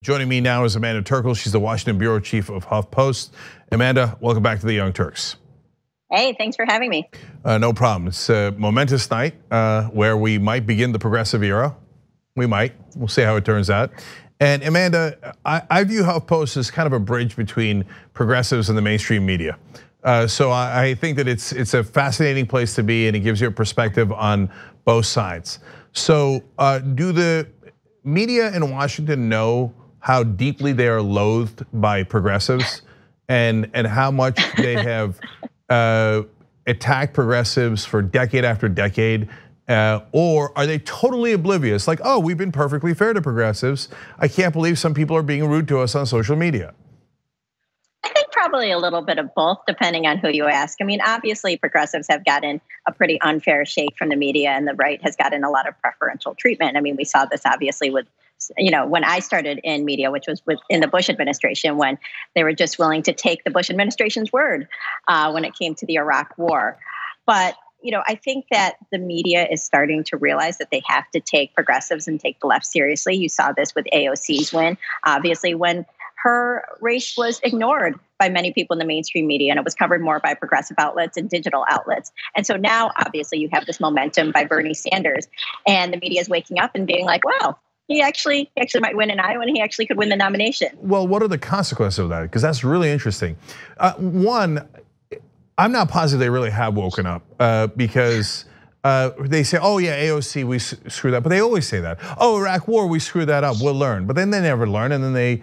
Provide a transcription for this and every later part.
Joining me now is Amanda Terkel. She's the Washington bureau chief of HuffPost. Amanda, welcome back to the Young Turks. Hey, thanks for having me. No problem. It's a momentous night where we might begin the progressive era. We might. We'll see how it turns out. And Amanda, I view HuffPost as kind of a bridge between progressives and the mainstream media. So I think that it's a fascinating place to be, and it gives you a perspective on both sides. So do the media in Washington know how deeply they are loathed by progressives, and how much they have attacked progressives for decade after decade? Or are they totally oblivious? Like, oh, we've been perfectly fair to progressives. I can't believe some people are being rude to us on social media. I think probably a little bit of both, depending on who you ask. I mean, obviously, progressives have gotten a pretty unfair shake from the media, and the right has gotten a lot of preferential treatment. I mean, we saw this obviously with, when I started in media, which was in the Bush administration, when they were just willing to take the Bush administration's word when it came to the Iraq War. But I think that the media is starting to realize that they have to take progressives and take the left seriously. You saw this with AOC's win, obviously, when her race was ignored by many people in the mainstream media, and it was covered more by progressive outlets and digital outlets. And so now, obviously, you have this momentum by Bernie Sanders, and the media is waking up and being like, wow, he actually might win in Iowa, and he actually could win the nomination. Well, what are the consequences of that? Because that's really interesting. One, I'm not positive they really have woken up because they say, oh yeah, AOC, we screwed up. But they always say that. Oh, Iraq War, we screwed that up, we'll learn. But then they never learn, and then they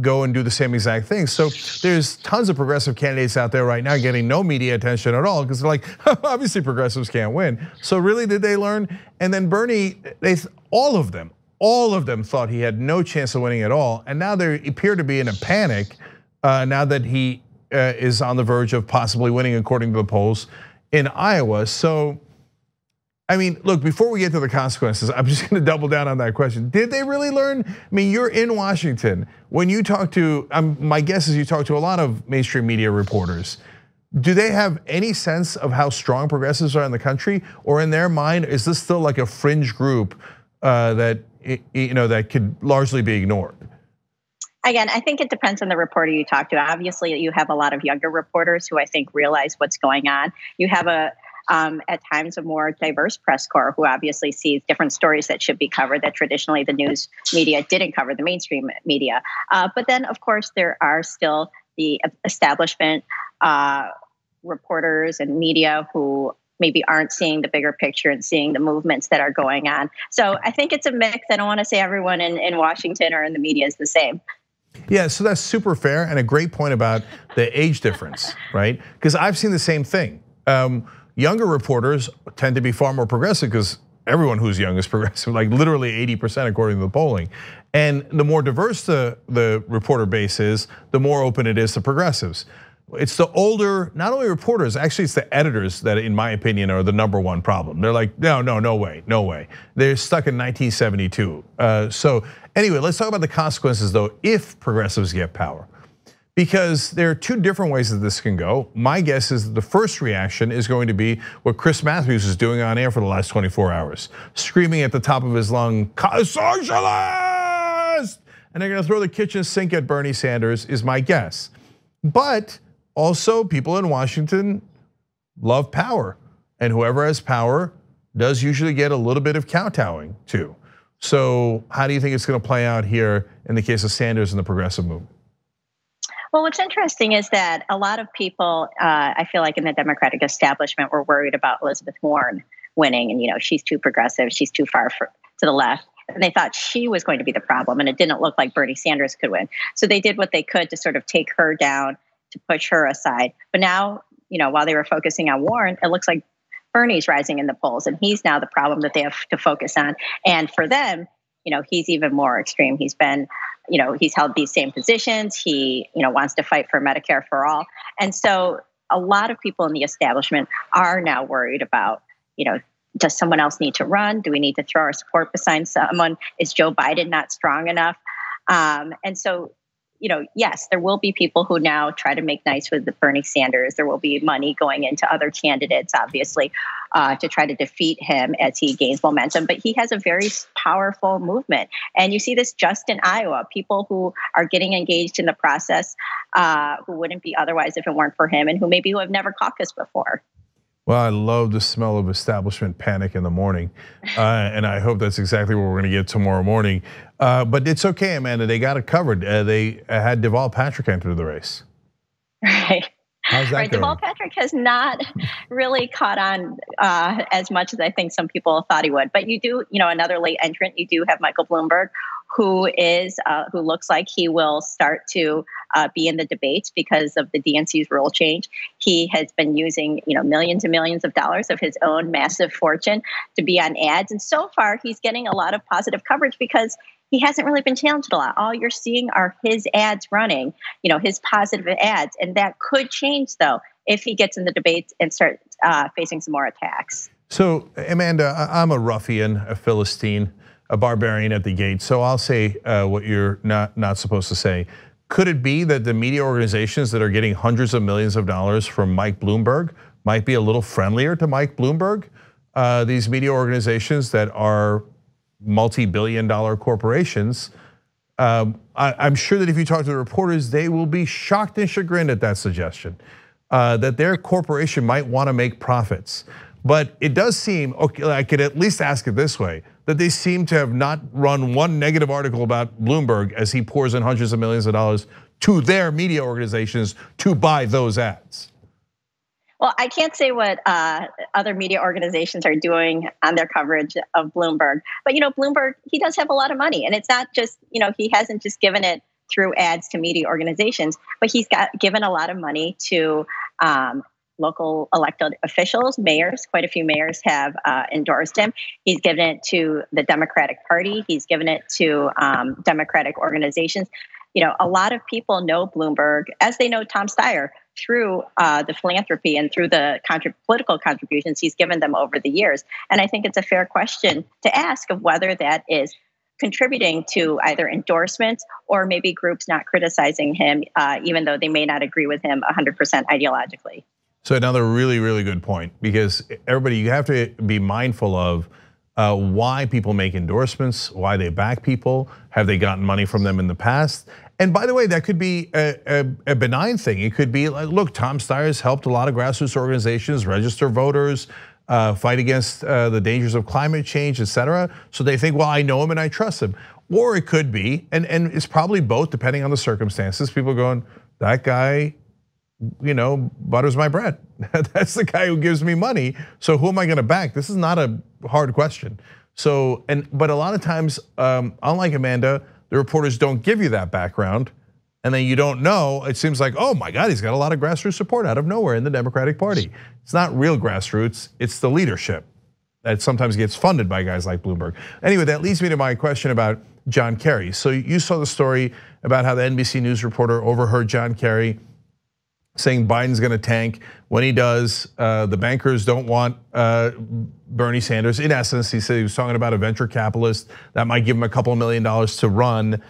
go and do the same exact thing. So there's tons of progressive candidates out there right now getting no media attention at all because they're like, obviously progressives can't win. So really, did they learn? And then Bernie, all of them thought he had no chance of winning at all. And now they appear to be in a panic now that he is on the verge of possibly winning according to the polls in Iowa. So, I mean, look, before we get to the consequences, I'm just gonna double down on that question. Did they really learn? I mean, you're in Washington. When you talk to, my guess is you talk to a lot of mainstream media reporters. Do they have any sense of how strong progressives are in the country? Or in their mind, is this still like a fringe group that could largely be ignored? Again, I think it depends on the reporter you talk to. Obviously, you have a lot of younger reporters who I think realize what's going on. You have at times a more diverse press corps who obviously sees different stories that should be covered that traditionally the news media didn't cover, the mainstream media. But then, of course, there are still the establishment reporters and media who maybe aren't seeing the bigger picture and seeing the movements that are going on. So I think it's a mix. I don't want to say everyone in Washington or in the media is the same. Yeah, so that's super fair and a great point about the age difference, right? Because I've seen the same thing. Younger reporters tend to be far more progressive because everyone who's young is progressive, like literally 80% according to the polling. And the more diverse the reporter base is, the more open it is to progressives. It's the older, not only reporters, actually it's the editors that, in my opinion, are the number one problem. They're like, no way. They're stuck in 1972. So anyway, let's talk about the consequences though, if progressives get power. Because there are two different ways that this can go. My guess is that the first reaction is going to be what Chris Matthews is doing on air for the last 24 hours, screaming at the top of his lung, socialist! And they're gonna throw the kitchen sink at Bernie Sanders, is my guess. But also, people in Washington love power, and whoever has power does usually get a little bit of kowtowing too. So how do you think it's gonna play out here in the case of Sanders and the progressive movement? Well, what's interesting is that a lot of people, I feel like in the Democratic establishment, were worried about Elizabeth Warren winning, and she's too progressive, she's too far to the left. And they thought she was going to be the problem, and it didn't look like Bernie Sanders could win. So they did what they could to sort of take her down, to push her aside. But now, while they were focusing on Warren, it looks like Bernie's rising in the polls, and he's now the problem that they have to focus on. And for them, he's even more extreme. He's been, he's held these same positions. He, wants to fight for Medicare for all. And so a lot of people in the establishment are now worried about, does someone else need to run? Do we need to throw our support beside someone? Is Joe Biden not strong enough? And so, yes, there will be people who now try to make nice with Bernie Sanders. There will be money going into other candidates, obviously. to try to defeat him as he gains momentum. But he has a very powerful movement. And you see this just in Iowa. People who are getting engaged in the process who wouldn't be otherwise if it weren't for him, and who maybe have never caucused before. Well, I love the smell of establishment panic in the morning. And I hope that's exactly what we're going to get tomorrow morning. But it's okay, Amanda, they got it covered. They had Deval Patrick enter the race. Right. How's that going? Deval Patrick has not really caught on as much as I think some people thought he would. But you do, another late entrant, you do have Michael Bloomberg, who looks like he will start to be in the debates because of the DNC's rule change. He has been using, millions and millions of dollars of his own massive fortune to be on ads. And so far, he's getting a lot of positive coverage because he hasn't really been challenged a lot. All you're seeing are his ads running, his positive ads. And that could change, though, if he gets in the debates and starts facing some more attacks. So, Amanda, I'm a ruffian, a Philistine, a barbarian at the gate. So I'll say what you're not supposed to say. Could it be that the media organizations that are getting hundreds of millions of dollars from Mike Bloomberg might be a little friendlier to Mike Bloomberg? These media organizations that are multi-billion-dollar corporations. I'm sure that if you talk to the reporters, they will be shocked and chagrined at that suggestion, that their corporation might want to make profits. But it does seem, okay, I could at least ask it this way, that they seem to have not run one negative article about Bloomberg as he pours in hundreds of millions of dollars to their media organizations to buy those ads. Well, I can't say what other media organizations are doing on their coverage of Bloomberg. But, Bloomberg, he does have a lot of money. And it's not just, he hasn't just given it through ads to media organizations, but he's given a lot of money to local elected officials, mayors. Quite a few mayors have endorsed him. He's given it to the Democratic Party. He's given it to Democratic organizations. A lot of people know Bloomberg, as they know Tom Steyer, through the philanthropy and through the political contributions he's given them over the years. And I think it's a fair question to ask of whether that is contributing to either endorsements or maybe groups not criticizing him, even though they may not agree with him 100% ideologically. So another really, really good point, because everybody, you have to be mindful of why people make endorsements, why they back people, have they gotten money from them in the past? And by the way, that could be a benign thing. It could be like, look, Tom Steyer's helped a lot of grassroots organizations register voters, fight against the dangers of climate change, et cetera. So they think, well, I know him and I trust him. Or it could be, and it's probably both depending on the circumstances, people going, that guy, butters my bread. That's the guy who gives me money. So who am I gonna back? This is not a hard question. So, but a lot of times, unlike Amanda, the reporters don't give you that background, and then you don't know. It seems like, oh my God, he's got a lot of grassroots support out of nowhere in the Democratic Party. It's not real grassroots, it's the leadership that sometimes gets funded by guys like Bloomberg. Anyway, that leads me to my question about John Kerry. So you saw the story about how the NBC News reporter overheard John Kerry saying Biden's gonna tank. When he does, the bankers don't want Bernie Sanders. In essence, he said he was talking about a venture capitalist that might give him a couple of $1 million to run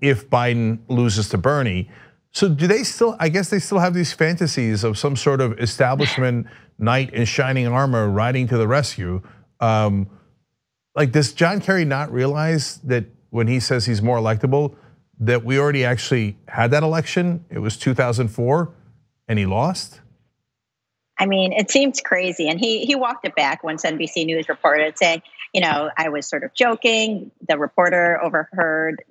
if Biden loses to Bernie. So do they still, I guess they still have these fantasies of some sort of establishment knight in shining armor riding to the rescue. Like, does John Kerry not realize that when he says he's more electable, that we already actually had that election? It was 2004 and he lost? I mean, it seems crazy. And he walked it back once NBC News reported saying, I was sort of joking. The reporter overheard,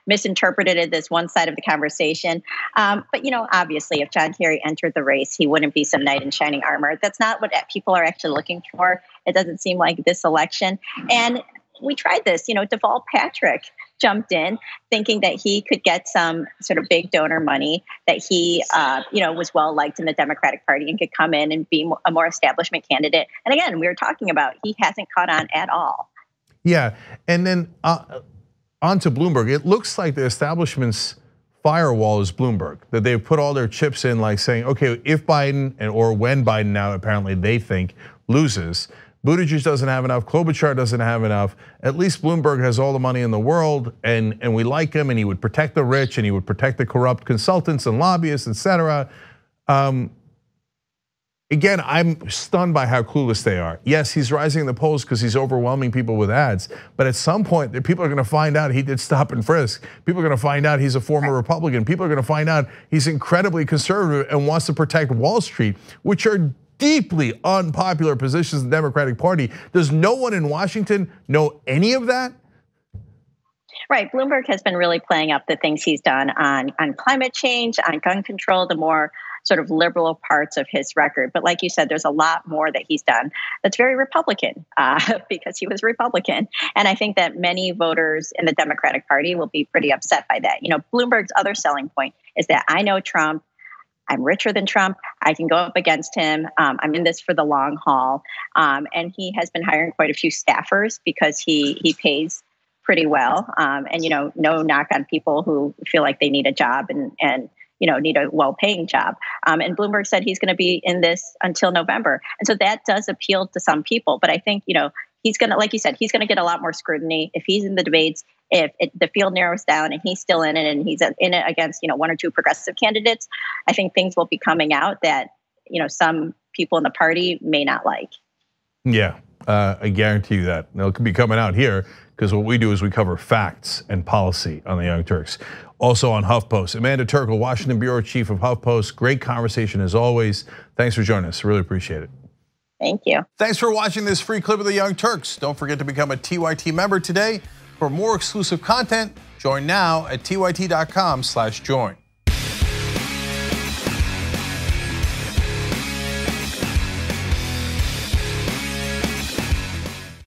misinterpreted this one side of the conversation. But, obviously, if John Kerry entered the race, he wouldn't be some knight in shining armor. That's not what people are actually looking for. It doesn't seem like this election. And we tried this, Deval Patrick jumped in thinking that he could get some sort of big donor money, that he, was well liked in the Democratic Party and could come in and be a more establishment candidate. And again, we were talking about he hasn't caught on at all. Yeah, and then on to Bloomberg. It looks like the establishment's firewall is Bloomberg, that they've put all their chips in, like saying, okay, if Biden or when Biden now apparently they think loses, Buttigieg doesn't have enough, Klobuchar doesn't have enough. At least Bloomberg has all the money in the world, and we like him, and he would protect the rich, and he would protect the corrupt consultants and lobbyists, et cetera. Again, I'm stunned by how clueless they are. Yes, he's rising in the polls because he's overwhelming people with ads. But at some point, people are going to find out he did stop and frisk. People are going to find out he's a former Republican. People are going to find out he's incredibly conservative and wants to protect Wall Street, which are deeply unpopular positions in the Democratic Party. Does no one in Washington know any of that? Right. Bloomberg has been really playing up the things he's done on climate change, on gun control, the more sort of liberal parts of his record. But like you said, there's a lot more that he's done that's very Republican because he was Republican. And I think that many voters in the Democratic Party will be pretty upset by that. You know, Bloomberg's other selling point is that I know Trump. I'm richer than Trump. I can go up against him. I'm in this for the long haul. And he has been hiring quite a few staffers because he pays pretty well. And, you know, no knock on people who feel like they need a job and you know, need a well-paying job. And Bloomberg said he's going to be in this until November. And so that does appeal to some people. But I think, you know, he's going to, like you said, he's going to get a lot more scrutiny if he's in the debates, if the field narrows down and he's still in it and he's in it against, you know, one or two progressive candidates. I think things will be coming out that, you know, some people in the party may not like. Yeah, I guarantee you that. It'll be coming out here because what we do is we cover facts and policy on the Young Turks. Also on HuffPost, Amanda Terkel, Washington Bureau Chief of HuffPost. Great conversation as always. Thanks for joining us. Really appreciate it. Thank you. Thanks for watching this free clip of the Young Turks. Don't forget to become a TYT member today. For more exclusive content, join now at tyt.com/join.